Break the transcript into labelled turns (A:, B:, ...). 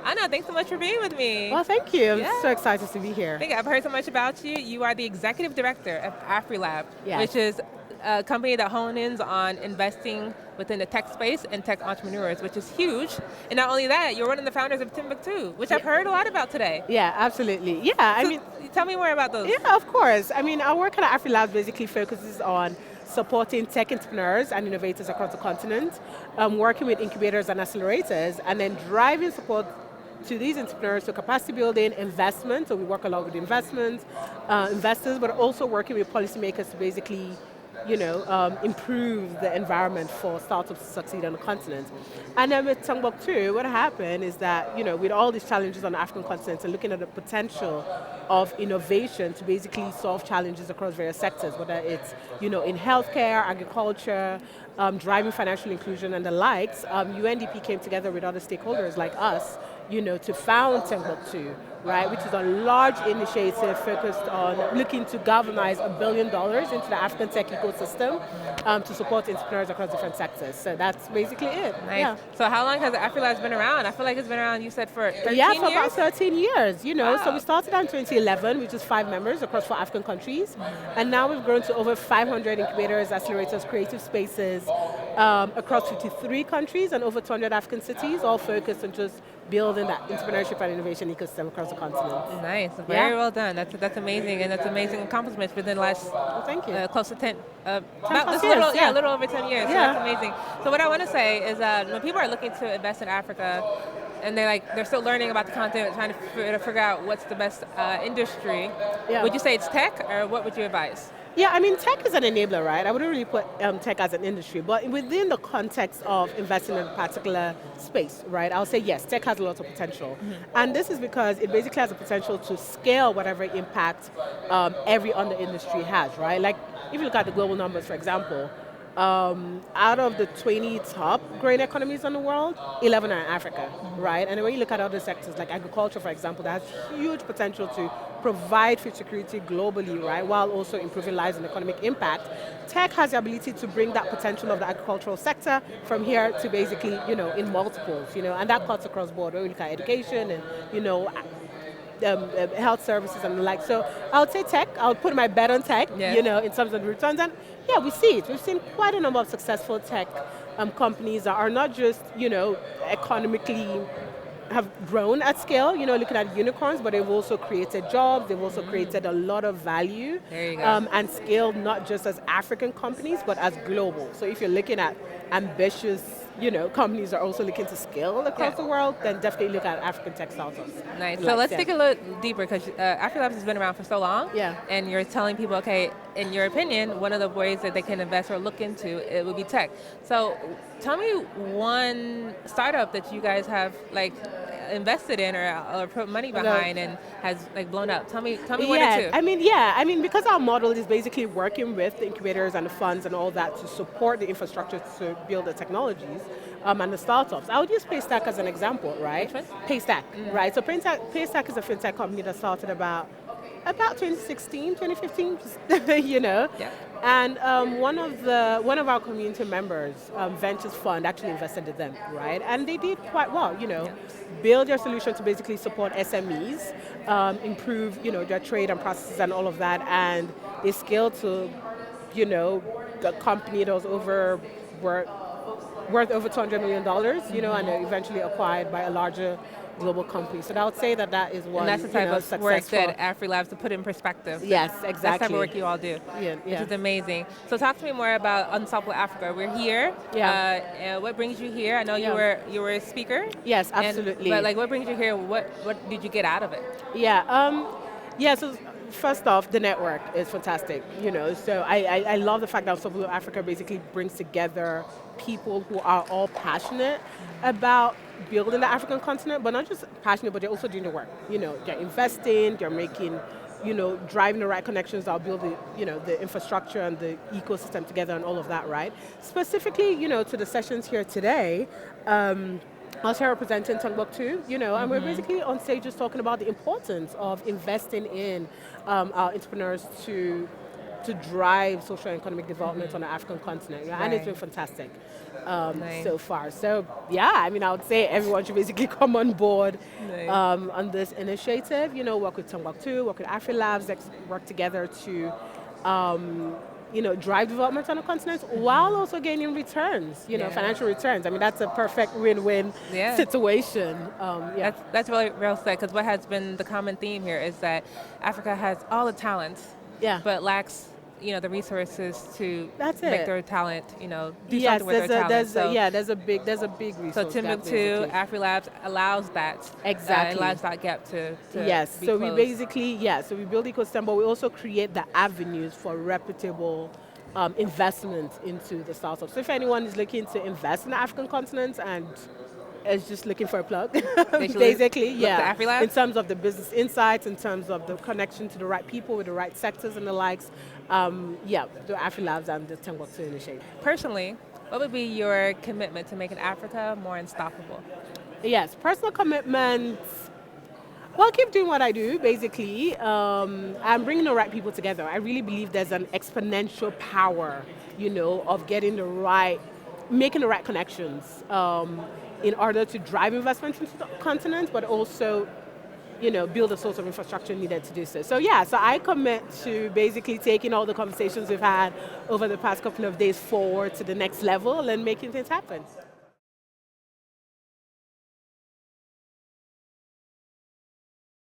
A: Anna, thanks so much for being with me.
B: Well, thank you. I'm
A: Yeah.
B: so excited to be here.
A: I've heard so much about you. You are the executive director of AfriLabs,
B: Yes.
A: which is a company that hones in on investing within the tech space and tech entrepreneurs, which is huge. And not only that, you're one of the founders of Timbuktu, which I've heard a lot about today.
B: Yeah, absolutely. Yeah, I
A: So
B: mean,
A: tell me more about those.
B: yeah, of course. I mean, our work at AfriLabs basically focuses on supporting tech entrepreneurs and innovators across the continent, working with incubators and accelerators, and then driving support to these entrepreneurs, so capacity building, investment, so we work a lot with investments, investors, but also working with policymakers to basically improve the environment for startups to succeed on the continent. And then with Timbuktu, what happened is that, with all these challenges on the African continent and looking at the potential of innovation to basically solve challenges across various sectors, whether it's, in healthcare, agriculture, driving financial inclusion and the likes, UNDP came together with other stakeholders like us, to found Timbuktu, right, which is a large initiative focused on looking to galvanize $1 billion into the African tech ecosystem to support entrepreneurs across different sectors. So that's basically it.
A: Nice.
B: Yeah.
A: So how long has AfriLabs been around? I feel like it's been around, you said, for 13
B: Yeah,
A: years?
B: for about 13 years,
A: Wow.
B: So we started out in 2011, which is 5 members across 4 African countries. And now we've grown to over 500 incubators, accelerators, creative spaces across 53 countries and over 200 African cities, all focused on just building that entrepreneurship and innovation ecosystem across the continent.
A: Nice, very well done. That's amazing, and that's amazing accomplishments within the last
B: thank you.
A: close to 10,
B: plus
A: just
B: years,
A: a
B: yeah.
A: little over 10 years. So
B: Yeah.
A: that's amazing. So what I want to say is when people are looking to invest in Africa, and they're still learning about the continent, trying to figure out what's the best industry.
B: Yeah.
A: Would you say it's tech, or what would you advise?
B: Yeah, I mean, tech is an enabler, right? I wouldn't really put tech as an industry, but within the context of investing in a particular space, right? I'll say yes, tech has a lot of potential. And this is because it basically has the potential to scale whatever impact every other industry has, right? Like, if you look at the global numbers, for example, out of the 20 top growing economies in the world, 11 are in Africa, right? And when you look at other sectors like agriculture, for example, that has huge potential to provide food security globally, right, while also improving lives and economic impact. Tech has the ability to bring that potential of the agricultural sector from here to basically, in multiples, and that cuts across board. When we look at education and, health services and the like. So I would say tech, I would put my bet on tech,
A: Yeah.
B: in terms of the returns. And yeah, we see it. We've seen quite a number of successful tech companies that are not just, economically have grown at scale, looking at unicorns, but they've also created jobs, they've also created a lot of value.
A: There you go.
B: And scaled not just as African companies, but as global. So if you're looking at ambitious, companies are also looking to scale across the world, then definitely look at African tech startups.
A: Nice.
B: Like,
A: So let's
B: yeah.
A: dig a little deeper, because AfriLabs has been around for so long.
B: Yeah.
A: And you're telling people, okay, in your opinion, one of the ways that they can invest or look into it would be tech. So tell me one startup that you guys have invested in or put money behind and has blown up. Tell me one or two.
B: I mean, because our model is basically working with the incubators and the funds and all that to support the infrastructure to build the technologies and the startups. I would use Paystack as an example, right?
A: Which one?
B: Paystack, right? So Paystack is a fintech company that started about 2016, 2015,
A: Yeah.
B: And one of our community members, Ventures Fund, actually invested in them, right? And they did quite well, build their solution to basically support SMEs, improve, their trade and processes and all of that, and they scaled to, the company that was worth over $200 million, and they're eventually acquired by a larger global company. So I would say that is one.
A: And that's the type of
B: successful
A: work that AfriLabs to put in perspective.
B: Yes,
A: That's the
B: exactly.
A: type of work you all do,
B: Yeah.
A: which is amazing. So talk to me more about Unstoppable Africa. We're here.
B: Yeah.
A: What brings you here? I know you were a speaker.
B: Yes, absolutely.
A: But what brings you here? What did you get out of it?
B: Yeah. So first off, the network is fantastic. So I love the fact that Unstoppable Africa basically brings together people who are all passionate about building the African continent, but not just passionate, but they're also doing the work. They're investing, they're making, driving the right connections that'll build the infrastructure and the ecosystem together and all of that, right? Specifically, to the sessions here today, I was here representing Timbuktu, and we're basically on stage just talking about the importance of investing in our entrepreneurs to to drive social and economic development on the African continent. Yeah, and it's been fantastic so far. So yeah, I mean, I would say everyone should basically come on board on this initiative. You know, work with Timbuktu, work with AfriLabs, work together to drive development on the continent while also gaining returns, financial returns. I mean, that's a perfect win-win situation.
A: That's really real said, because what has been the common theme here is that Africa has all the talents, but lacks the resources to make their talent, do something with their talent.
B: There's a big resource.
A: So Timbuktoo, AfriLabs allows that.
B: Exactly.
A: Allows that gap to
B: yes.
A: be
B: So
A: closed.
B: we basically so we build ecosystem, but we also create the avenues for reputable investment into the startup. So if anyone is looking to invest in the African continent and is just looking for a plug, basically, in terms of the business insights, in terms of the connection to the right people with the right sectors and the likes, the AfriLabs and the Timbuktu initiative.
A: Personally, what would be your commitment to making Africa more unstoppable?
B: Yes, personal commitments. Well, keep doing what I do, basically. I'm bringing the right people together. I really believe there's an exponential power, of getting making the right connections in order to drive investment into the continent, but also, build the sorts of infrastructure needed to do so. So I commit to basically taking all the conversations we've had over the past couple of days forward to the next level and making things happen.